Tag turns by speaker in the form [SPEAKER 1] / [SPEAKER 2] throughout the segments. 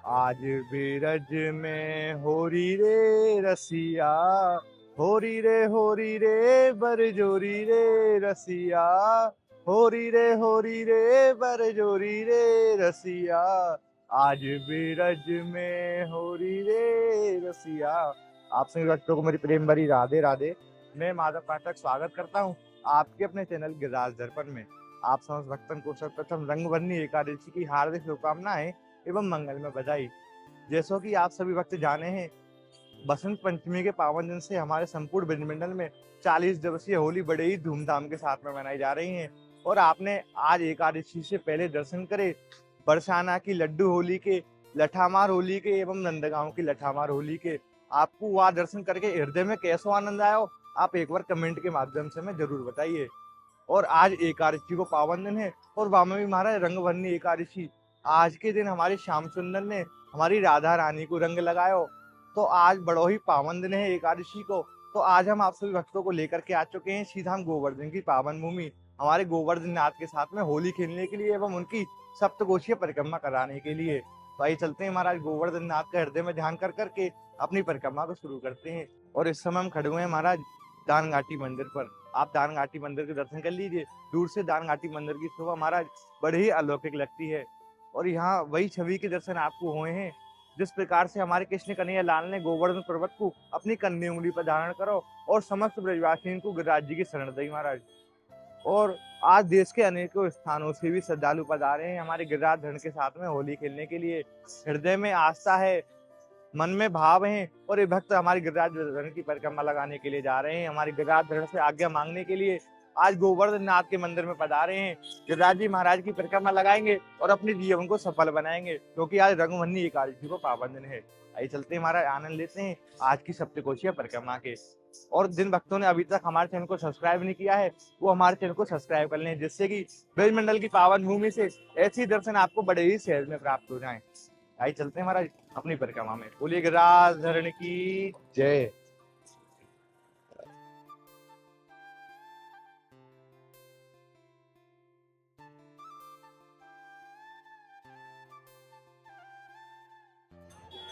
[SPEAKER 1] आज बीरज में होरी रे रसिया, होरी रे बरजोरी रे रसिया, होरी रे बरजोरी रे रसिया। आज बीरज में होरी रे रसिया। आप सभी भक्तों को मेरी प्रेम भरी राधे राधे। मैं माधव पाठक स्वागत करता हूँ आपके अपने चैनल गिरिराज दर्पण में। आप समस्त भक्तन को सर्वप्रथम रंगभरनी एकादशी की हार्दिक शुभकामनाएं एवं मंगल में बधाई। जैसो कि आप सभी भक्त जाने हैं, बसंत पंचमी के पावन दिन से हमारे संपूर्ण ब्रजमंडल में 40 दिवसीय होली बड़े ही धूमधाम के साथ में मनाई जा रही है। और आपने आज एकादशी से पहले दर्शन करे बरसाना की लड्डू होली के, लठामार होली के एवं नंदगांव की लठामार होली के। आपको वहाँ दर्शन करके हृदय में कैसा आनंद आया हो, आप एक बार कमेंट के माध्यम से हमें जरूर बताइए। और आज एकादशी को पावन दिन है और वहां में भी महाराज रंगभरनी एकादशी। आज के दिन हमारे श्याम सुंदर ने हमारी राधा रानी को रंग लगायो, तो आज बड़ो ही पावन दिन है एकादशी को। तो आज हम आप सभी भक्तों को लेकर के आ चुके हैं सीधा हम गोवर्धन की पावन भूमि, हमारे गोवर्धन नाथ के साथ में होली खेलने के लिए एवं उनकी सप्तकोशीय परिक्रमा कराने के लिए। तो आइए चलते हैं महाराज गोवर्धन नाथ का हृदय में ध्यान कर करके अपनी परिक्रमा को शुरू करते हैं। और इस समय हम खड़े हुए हैं महाराज दान घाटी मंदिर पर। आप दान घाटी मंदिर के दर्शन कर लीजिए। दूर से दान घाटी मंदिर की शोभा महाराज बड़ी ही अलौकिक लगती है। और यहाँ वही छवि के दर्शन आपको हुए हैं जिस प्रकार से हमारे कृष्ण कन्हैया लाल ने गोवर्धन पर्वत को अपनी कन्नी उंगली पर धारण करो और समस्त ब्रजवासियों को गिरिराज जी की शरण दी महाराज। और आज देश के अनेकों स्थानों से भी श्रद्धालु पधारे हैं हमारे गिरिराज धरण के साथ में होली खेलने के लिए। हृदय में आस्था है, मन में भाव है और ये भक्त हमारे गिरिराज धरण की परिक्रमा लगाने के लिए जा रहे हैं, हमारे गिरिराज धरण से आज्ञा मांगने के लिए आज गोवर्धन नाथ के मंदिर में पधारे हैं। गिरिराज जी महाराज की परिक्रमा लगाएंगे और अपने जीवन को सफल बनाएंगे, क्योंकि आज रंगभरनी एकादशी को पावन दिन है। आइए चलते हैं महाराज, आनंद लेते हैं आज की सप्तकोशीय परिक्रमा के। और जिन भक्तों ने अभी तक हमारे चैनल को सब्सक्राइब नहीं किया है वो हमारे चैनल को सब्सक्राइब कर लें, जिससे कि ब्रजमंडल की पावन भूमि से ऐसी दर्शन आपको बड़े ही सहज में प्राप्त हो जाएं। आइए चलते हैं महाराज अपनी परिक्रमा में। बोलिए गिरिराज धरण की जय।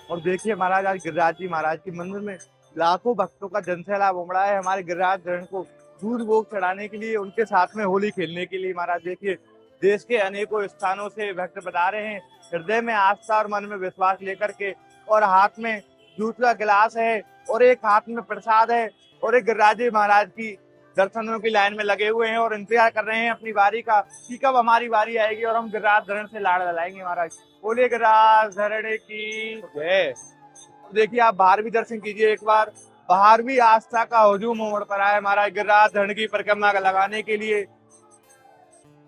[SPEAKER 1] और देखिए महाराज आज गिरिराज जी महाराज के मंदिर में लाखों भक्तों का जनसैलाब उमड़ा है हमारे गिरिराज धरण को दूध भोग चढ़ाने के लिए, उनके साथ में होली खेलने के लिए। महाराज देखिए देश के अनेकों स्थानों से भक्त बता रहे हैं, हृदय में आस्था और मन में विश्वास लेकर के। और हाथ में दूध का गिलास है और एक हाथ में प्रसाद है और एक गिरिराज जी महाराज की दर्शनों की लाइन में लगे हुए हैं और इंतजार कर रहे हैं अपनी बारी का कि कब हमारी बारी आएगी और हम गिरिराज धरण से लाड़ लड़ाएंगे। महाराज बोलिए गिरिराज धरण की जय। देखिए आप बाहर भी दर्शन कीजिए एक बार, बाहर भी आस्था का हुजूम उमड़ पड़ा है महाराज गिरिराज धरण की परिक्रमा लगाने के लिए।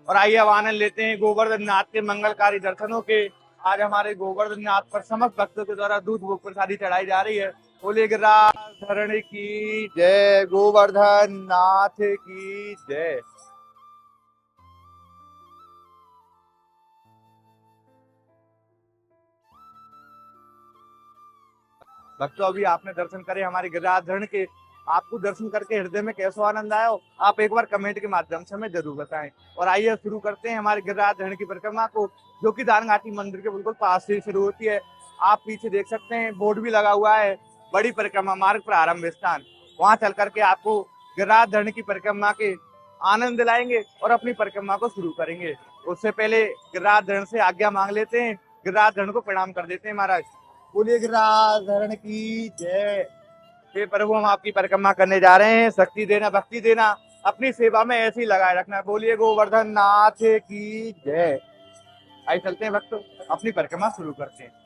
[SPEAKER 1] और आइए अब आनंद लेते हैं गोवर्धन नाथ के मंगलकारी दर्शनों के। आज हमारे गोवर्धन नाथ पर समस्त भक्तों के द्वारा दूध भोग प्रसादी चढ़ाई जा रही है। बोले गिरिराज धरण की जय, गोवर्धन नाथ की जय। भक्तों अभी आपने दर्शन करे हमारे गिरिराज धरण के, आपको दर्शन करके हृदय में कैसा आनंद आया हो आप एक बार कमेंट के माध्यम से हमें जरूर बताएं। और आइए शुरू करते हैं हमारे गिरिराज धरण की परिक्रमा को, जो कि दान घाटी मंदिर के बिल्कुल पास से शुरू होती है। आप पीछे देख सकते हैं बोर्ड भी लगा हुआ है, बड़ी परिक्रमा मार्ग प्रारंभ स्थान। वहां चल करके आपको गिरिराज धरण की परिक्रमा के आनंद दिलाएंगे और अपनी परिक्रमा को शुरू करेंगे। उससे पहले गिरिराज धरण से आज्ञा मांग लेते हैं, गिरिराज धरण को प्रणाम कर देते हैं। महाराज बोलिए गिरिराज धरण की जय। हे प्रभु हम आपकी परिक्रमा करने जा रहे हैं, शक्ति देना भक्ति देना अपनी सेवा में ऐसे ही लगाए रखना। बोलिए गोवर्धन नाथ की जय। आइए चलते हैं भक्त अपनी परिक्रमा शुरू करते हैं।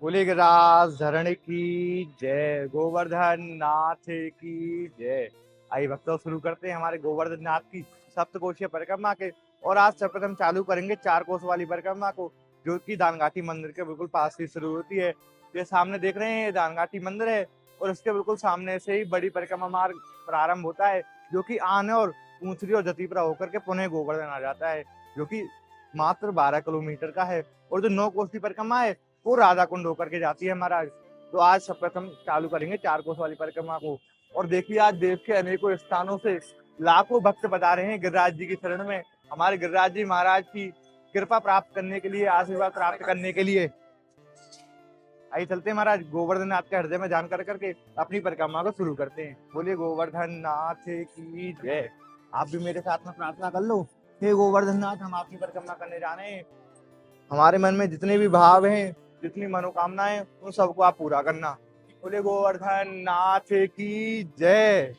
[SPEAKER 1] बोलिए गिरिराज धरण की जय, गोवर्धन नाथ की जय। आइए भक्तों शुरू करते हैं हमारे गोवर्धन नाथ की सप्तकोशीय परिक्रमा के। और आज सर्वप्रथम चालू करेंगे 4 कोस वाली परिक्रमा को, जो कि दानघाटी मंदिर के बिल्कुल पास से शुरू होती है। ये सामने देख रहे हैं ये दानघाटी मंदिर है और इसके बिल्कुल सामने से ही बड़ी परिक्रमा मार्ग प्रारंभ होता है, जो कि आने और ऊंचरी और जतीपुरा होकर के पुनः गोवर्धन आ जाता है, जो कि मात्र 12 किलोमीटर का है। और जो 9 कोस की परिक्रमा है वो राधा कुंड होकर के जाती है महाराज। तो आज सर्वप्रथम चालू करेंगे 4 कोस वाली परिक्रमा को। और देखिए आज देश के अनेकों स्थानों से लाखों भक्त बता रहे हैं गिरिराज जी की शरण में, हमारे गिरिराज जी महाराज की कृपा प्राप्त करने के लिए, आशीर्वाद प्राप्त करने के लिए। आइए चलते हैं महाराज, गोवर्धन नाथ के हृदय में जान करके अपनी परिक्रमा को शुरू करते हैं। बोलिए गोवर्धन नाथ की जय। आप भी मेरे साथ में प्रार्थना कर लो। हे गोवर्धन नाथ, हम आपकी परिक्रमा करने जा रहे हैं। हमारे मन में जितने भी भाव हैं, जितनी मनोकामनाएं, उन सबको आप पूरा करना। बोलिए गोवर्धन नाथ की जय।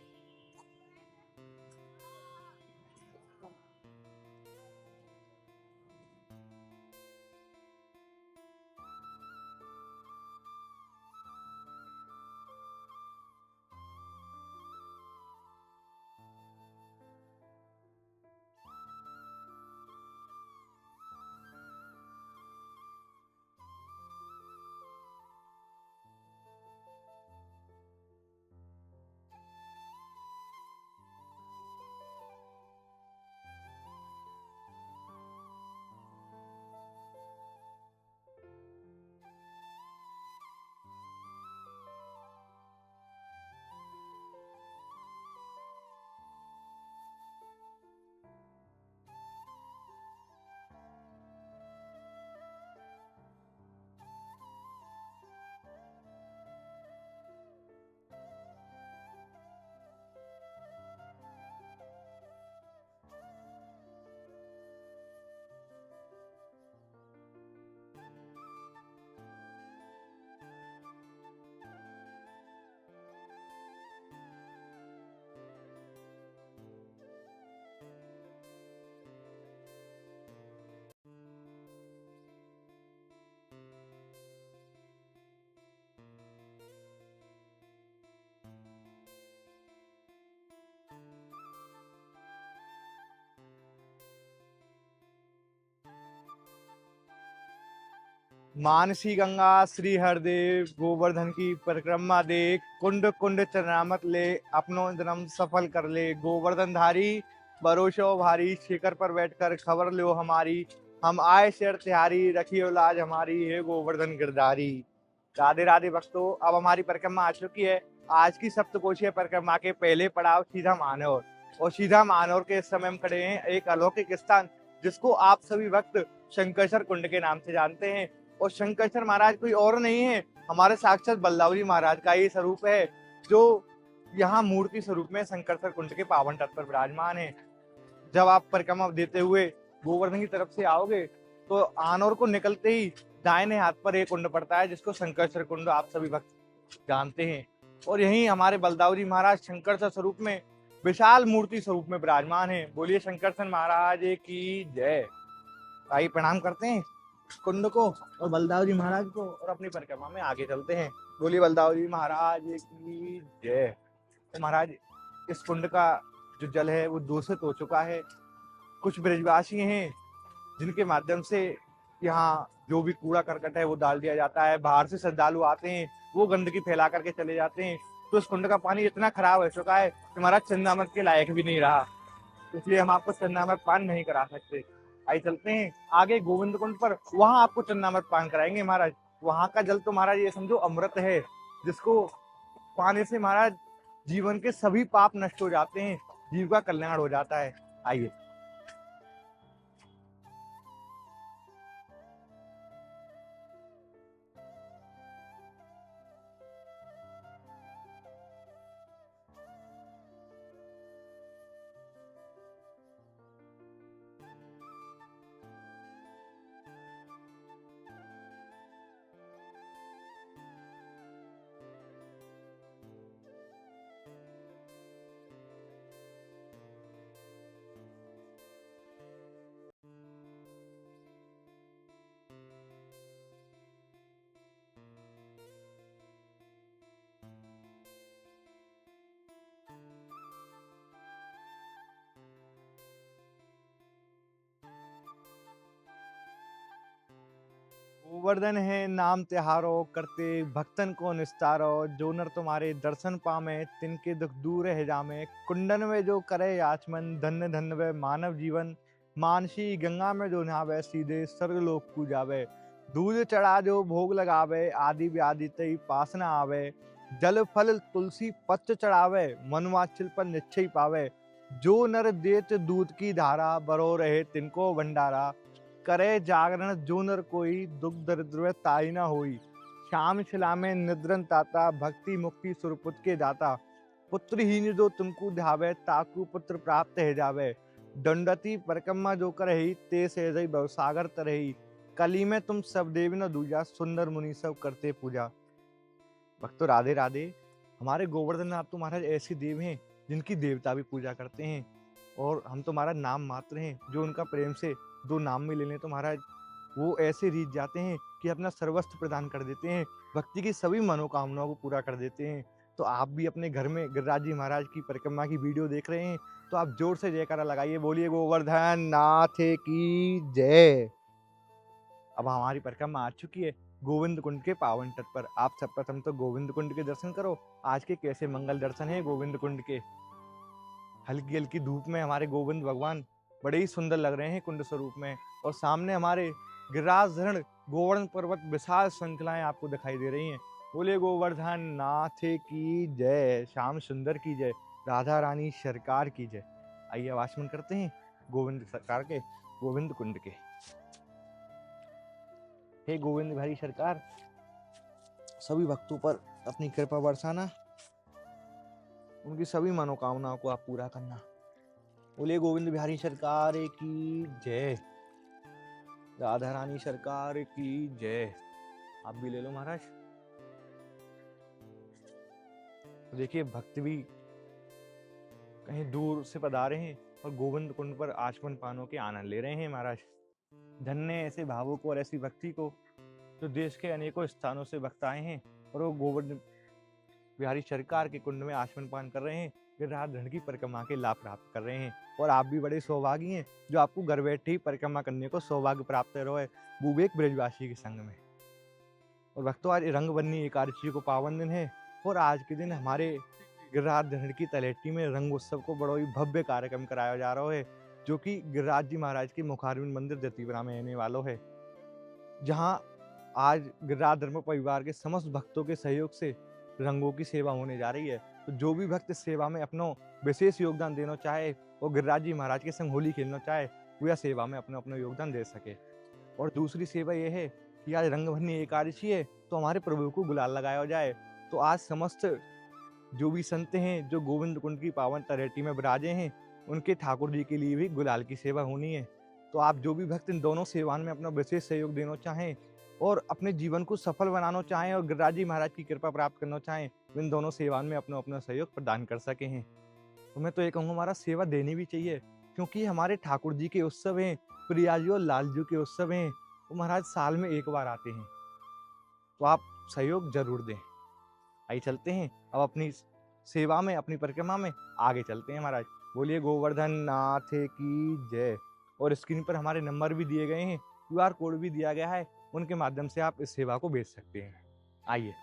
[SPEAKER 1] मानसी गंगा श्री हरदेव गोवर्धन की परिक्रमा देख, कुंड कुंड चरणामत ले, अपनो जन्म सफल कर ले। गोवर्धन धारी भरोसो भारी, शिखर पर बैठकर खबर लो हमारी। हम आए शर तिहारी, रखियो लाज हमारी, हे गोवर्धन गिरधारी। राधे राधे भक्तों, अब हमारी परिक्रमा आ चुकी है। आज की सप्तकोशीय परिक्रमा के पहले पड़ाव सीधा मानौर, और सीधा मानौर के इस समय हम खड़े हैं एक अलौकिक स्थान, जिसको आप सभी भक्त शंकरसर कुंड के नाम से जानते हैं। और शंकरसर महाराज कोई और नहीं है, हमारे साक्षात बलदावरी महाराज का ही स्वरूप है, जो यहाँ मूर्ति स्वरूप में शंकरसर कुंड के पावन तट पर विराजमान है। जब आप परिक्रमा देते हुए गोवर्धन की तरफ से आओगे तो आनौर को निकलते ही दाहिने हाथ पर एक कुंड पड़ता है, जिसको शंकरसर कुंड आप सभी भक्त जानते हैं। और यहीं हमारे बलदावरी महाराज शंकरसर स्वरूप में विशाल मूर्ति स्वरूप में विराजमान है। बोलिए शंकरसर महाराज की जय। आइए प्रणाम करते हैं कुंड को और बलदावरी महाराज को, और अपनी परिक्रमा में आगे चलते हैं। बोलिए बलदावरी महाराज की जय। तो महाराज इस कुंड का जो जल है वो दूषित हो चुका है। कुछ ब्रजवासी हैं जिनके माध्यम से यहाँ जो भी कूड़ा करकट है वो डाल दिया जाता है। बाहर से श्रद्धालु आते हैं, वो गंदगी फैला करके चले जाते हैं। तो इस कुंड का पानी इतना खराब हो चुका है कि महाराज चंदामृत के लायक भी नहीं रहा, इसलिए हम आपको चंदामृत पान नहीं करा सकते। आइए चलते हैं आगे गोविंद कुंड पर, वहां आपको चंदामृत पान कराएंगे महाराज। वहां का जल तो महाराज ये समझो अमृत है, जिसको पाने से महाराज जीवन के सभी पाप नष्ट हो जाते हैं, जीव का कल्याण हो जाता है। आइए गोवर्धन है नाम तिहारो, करते भक्तन को निस्तारो। जो नर तुम्हारे दर्शन पामे, तिनके दुख दूर है जामे। कुंडन में जो करे आचमन, धन्य धन्य वे मानव जीवन। मानसी गंगा में जो नहावे, सीधे स्वर्गलोक को जावे। दूध चढ़ा जो भोग लगावे, आदि व्याधि तई पास न आवे। जल फल तुलसी पत्र चढ़ावे, मनवांछित पर निश्चय पावे। जो नर देत दूध की धारा, बरो रहे तिनको भंडारा। करे जागरण जो नर कोई, दुख दरिद्र में ताई न होई। श्याम शिला में निद्रन ताता, भक्ति मुक्ति सुरपुत के दाता। पुत्रहीन जो तुमको ध्यावे, ताकू पुत्र प्राप्त है जावे। दंडती परिक्रमा जो करही, ते से जय भवसागर तरही। कली में तुम सब देव न दूजा, सुंदर मुनि सब करते पूजा। भक्तों राधे राधे। हमारे गोवर्धन नाथ तो महाराज ऐसे देव हैं जिनकी देवता भी पूजा करते हैं, और हम तो महाराज नाम मात्र हैं। जो उनका प्रेम से दो नाम में ले लें तो महाराज वो ऐसे रीझ जाते हैं कि अपना सर्वस्व प्रदान कर देते हैं, भक्ति की सभी मनोकामनाओं को पूरा कर देते हैं। तो आप भी अपने घर में गिरिराज जी महाराज की परिक्रमा की वीडियो देख रहे हैं तो आप जोर से जयकारा लगाइए, बोलिए गोवर्धन नाथ की जय। अब हमारी परिक्रमा आ चुकी है गोविंद कुंड के पावन तट पर। आप सब प्रथम तो गोविंद कुंड के दर्शन करो। आज के कैसे मंगल दर्शन है गोविंद कुंड के। हल्की हल्की धूप में हमारे गोविंद भगवान बड़े ही सुंदर लग रहे हैं कुंड स्वरूप में, और सामने हमारे गिरिराज धरण गोवर्धन पर्वत विशाल श्रृंखलाएं आपको दिखाई दे रही हैं। बोले गोवर्धन नाथ की जय, श्याम सुंदर की जय, राधा रानी सरकार की जय। आइए आवाचमन करते हैं गोविंद सरकार के, गोविंद कुंड के। हे गोविंद भाई सरकार, सभी भक्तों पर अपनी कृपा बरसाना, उनकी सभी मनोकामनाओं को आप पूरा करना। बोले गोविंद बिहारी सरकार की जय, राधा रानी सरकार की जय। आप भी ले लो महाराज। देखिए भक्त भी कहीं दूर से पधारे हैं और गोविंद कुंड पर आचमन पानों के आनंद ले रहे हैं महाराज। धन्य ऐसे भावुक और ऐसी भक्ति को जो देश के अनेकों स्थानों से भक्त आए हैं और वो गोविंद बिहारी सरकार के कुंड में आचमन पान कर रहे हैं, गिरिराज धरण की परिक्रमा के लाभ प्राप्त कर रहे हैं। और आप भी बड़े सौभागी हैं जो आपको घर बैठे ही परिक्रमा करने को सौभाग्य प्राप्त हो रहा है विवेक ब्रजवासी के संग में। और भक्तों आज रंगबन्नी एकादशी को पावन दिन है, और आज के दिन हमारे गिरिराज धरण की तलेटी में रंग उत्सव को बड़ा ही भव्य कार्यक्रम कराया जा रहा है, जो कि गिरिराज जी महाराज के मुखारविंद मंदिर जतीपुरा में रहने वालों है, जहाँ आज गिरिराज धर्म परिवार के समस्त भक्तों के सहयोग से रंगों की सेवा होने जा रही है। तो जो भी भक्त इस सेवा में अपना विशेष योगदान देना चाहे, वो गिरिराज जी महाराज के संग होली खेलना चाहे, वो यह सेवा में अपना अपना योगदान दे सके। और दूसरी सेवा ये है कि आज रंगभरनी एकादशी है तो हमारे प्रभु को गुलाल लगाया जाए। तो आज समस्त जो भी संत हैं जो गोविंद कुंड की पावन तलहटी में विराजे हैं, उनके ठाकुर जी के लिए भी गुलाल की सेवा होनी है। तो आप जो भी भक्त इन दोनों सेवाओं में अपना विशेष सहयोग देना चाहें और अपने जीवन को सफल बनाना चाहें और गिरिराज जी महाराज की कृपा प्राप्त करना चाहें, इन दोनों सेवाओं में अपना अपना सहयोग प्रदान कर सके हैं। तो मैं तो ये कहूँगा हमारा सेवा देनी भी चाहिए, क्योंकि हमारे ठाकुर जी के उत्सव हैं, प्रिया जी और लाल जी के उत्सव हैं, वो महाराज साल में एक बार आते हैं। तो आप सहयोग जरूर दें। आइए चलते हैं अब अपनी सेवा में, अपनी परिक्रमा में आगे चलते हैं महाराज। बोलिए गोवर्धन नाथ की जय। और स्क्रीन पर हमारे नंबर भी दिए गए हैं, QR कोड भी दिया गया है, उनके माध्यम से आप इस सेवा को भेज सकते हैं। आइए।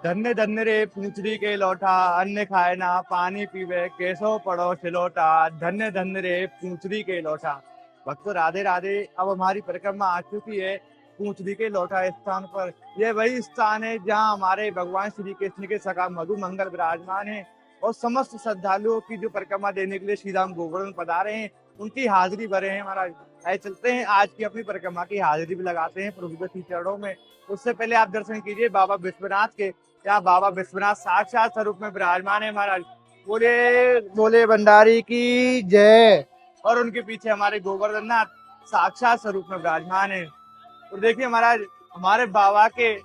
[SPEAKER 1] धन्य धन्य रे पूंछड़ी के लोटा, अन्न खाए ना पानी पीवे, कैसो पड़ो सिलोटा। धन्य धन्य रे पूंछड़ी के लोटा। भक्तों राधे राधे। अब हमारी परिक्रमा आ चुकी है पूंछड़ी के लोटा स्थान पर। यह वही स्थान है जहाँ हमारे भगवान श्री कृष्ण के सखा मधु मंगल विराजमान है और समस्त श्रद्धालुओं की जो परिक्रमा देने के लिए श्री राम गोवर्धन पधारे हैं, उनकी हाजिरी भरे हैं महाराज। ऐसे चलते हैं आज की अपनी परिक्रमा की हाजिरी भी लगाते हैं प्रभु के चरणों में। उससे पहले आप दर्शन कीजिए बाबा विश्वनाथ के। क्या बाबा विश्वनाथ साक्षात स्वरूप में विराजमान है महाराज। बोले बोले भंडारी की जय। और उनके पीछे हमारे गोवर्धन नाथ साक्षात स्वरूप में विराजमान है। और देखिए महाराज हमारे बाबा के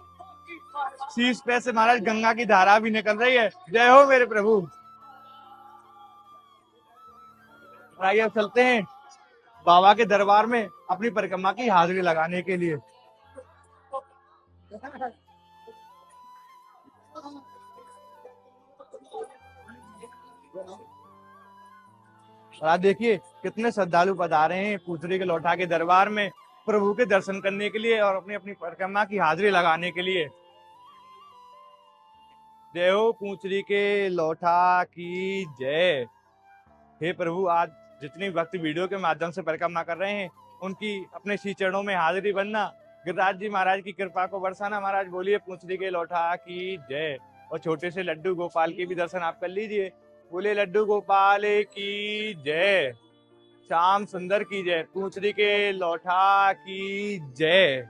[SPEAKER 1] शीश पे से महाराज गंगा की धारा भी निकल रही है। जय हो मेरे प्रभु। आइए अब चलते हैं बाबा के दरबार में अपनी परिक्रमा की हाजिरी लगाने के लिए। और आप देखिए कितने श्रद्धालु पधारे हैं पूंछड़ी के लोटा के दरबार में प्रभु के दर्शन करने के लिए और अपनी अपनी परिक्रमा की हाजिरी लगाने के लिए। जय हो पूंछड़ी के लोटा की जय। हे प्रभु, आज जितनी भक्त वीडियो के माध्यम से परिक्रमा कर रहे हैं उनकी अपने श्री चरणों में हाजिरी बनना, गिरिराज जी महाराज की कृपा को बरसाना। महाराज बोलिए पूंछड़ी के लोटा की जय। और छोटे से लड्डू गोपाल के भी दर्शन आप कर लीजिए। बोले लड्डू गोपाल की जय। श्याम सुंदर की जय। पूंछड़ी के लोटा की जय।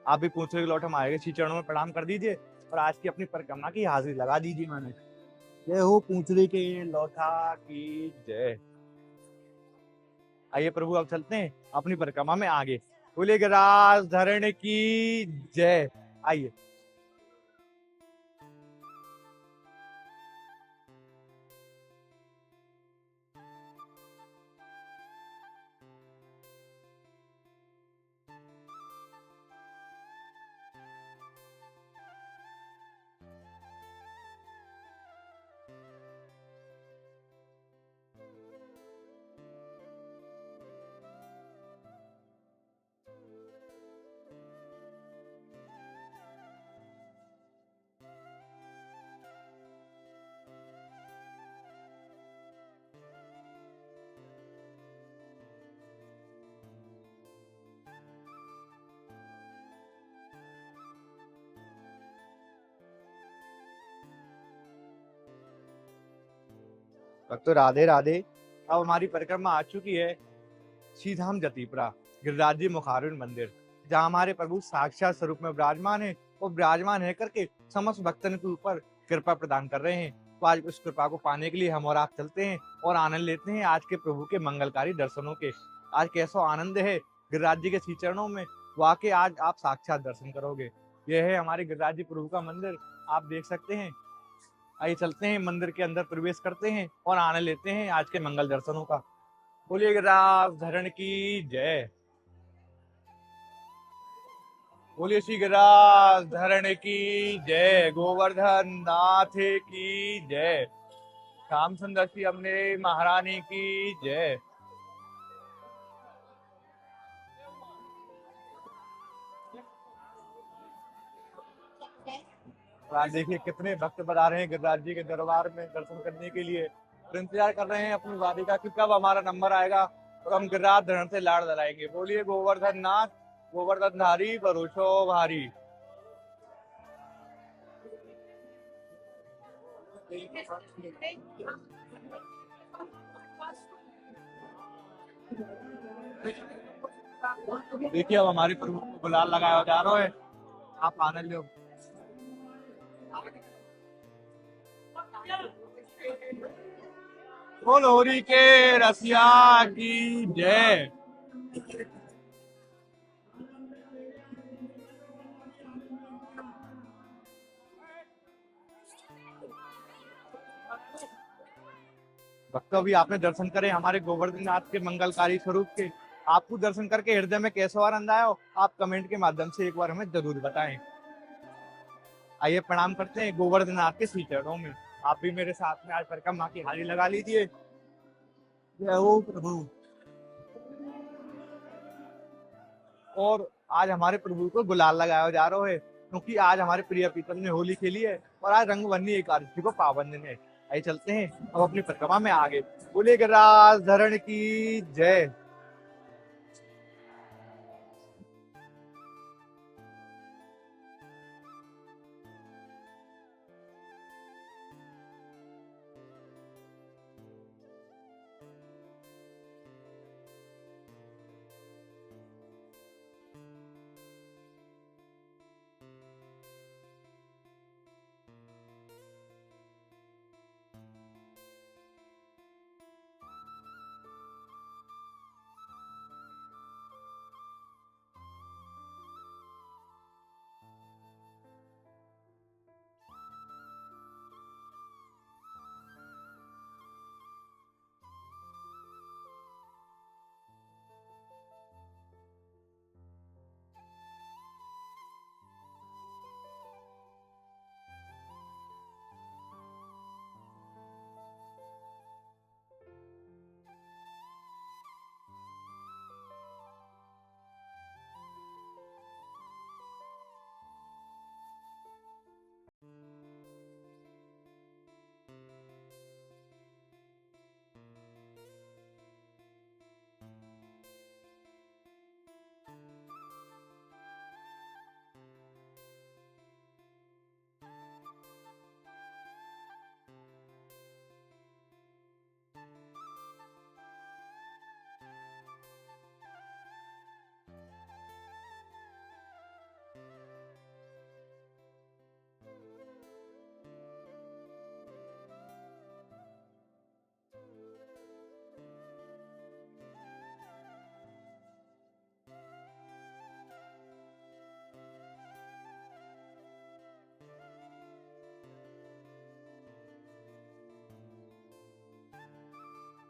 [SPEAKER 1] आप भी पूंछड़ी के लोटा मारे श्री चरणों में प्रणाम कर दीजिए और आज की अपनी परिक्रमा की हाजिरी लगा दीजिए। मैंने जय हो पूंछड़ी के लोटा की जय। आइए प्रभु अब चलते हैं अपनी परिक्रमा में आगे। बोले गिरिराज धरण की जय। आइए भक्तों राधे राधे। अब हमारी परिक्रमा आ चुकी है श्रीधाम जतीपुरा गिरिराज जी मुखारुण मंदिर, जहाँ हमारे प्रभु साक्षात स्वरूप में विराजमान है और विराजमान है करके समस्त भक्तों के ऊपर कृपा प्रदान कर रहे हैं। तो आज उस कृपा को पाने के लिए हम और आप चलते हैं और आनंद लेते हैं आज के प्रभु के मंगलकारी दर्शनों के। आज कैसा आनंद है गिरिराज जी के श्री चरणों में, वाकई आज आप साक्षात दर्शन करोगे। यह है हमारे गिरिराज जी प्रभु का मंदिर, आप देख सकते हैं। आइए चलते हैं मंदिर के अंदर प्रवेश करते हैं और आनंद लेते हैं आज के मंगल दर्शनों का। बोलिए गिरिराज धरण की जय। बोलिए श्री गिरिराज धरण की जय। गोवर्धन नाथ की जय। श्याम सुंदर श्री अम्बे महारानी की जय। आप देखिए कितने भक्त बना रहे हैं गिरिराज जी के दरबार में दर्शन करने के लिए। तो इंतजार कर रहे हैं अपनी वारी का कि कब हमारा नंबर आएगा और हम गिरिराज धरण से लाड़ लगाएंगे। बोलिए गोवर्धन नाथ गोवर्धन धारी भरोसो भारी। देखिए अब हमारे प्रभु को गुलाल लगाया जा रहा है, आप आनंद लो। बोल होरी के रसिया की जय। भक्तों भी आपने दर्शन करे हमारे गोवर्धन नाथ के मंगलकारी स्वरूप के। आपको दर्शन करके हृदय में कैसा आनंद आया हो, आप कमेंट के माध्यम से एक बार हमें जरूर बताएं। आइए प्रणाम करते हैं गोवर्धन नाथ के श्री चरणों में। आप भी मेरे साथ में आज परिक्रमा की हाजिरी लगा लीजिए। जय हो प्रभु। और आज हमारे प्रभु को गुलाल लगाया जा रहा है। क्योंकि आज हमारे प्रिय प्रीतम ने होली खेली है और आज रंगभरनी एकादशी को पावन दिन है। आइए चलते हैं अब अपनी परिक्रमा में आगे। बोले गजराज धरण की जय।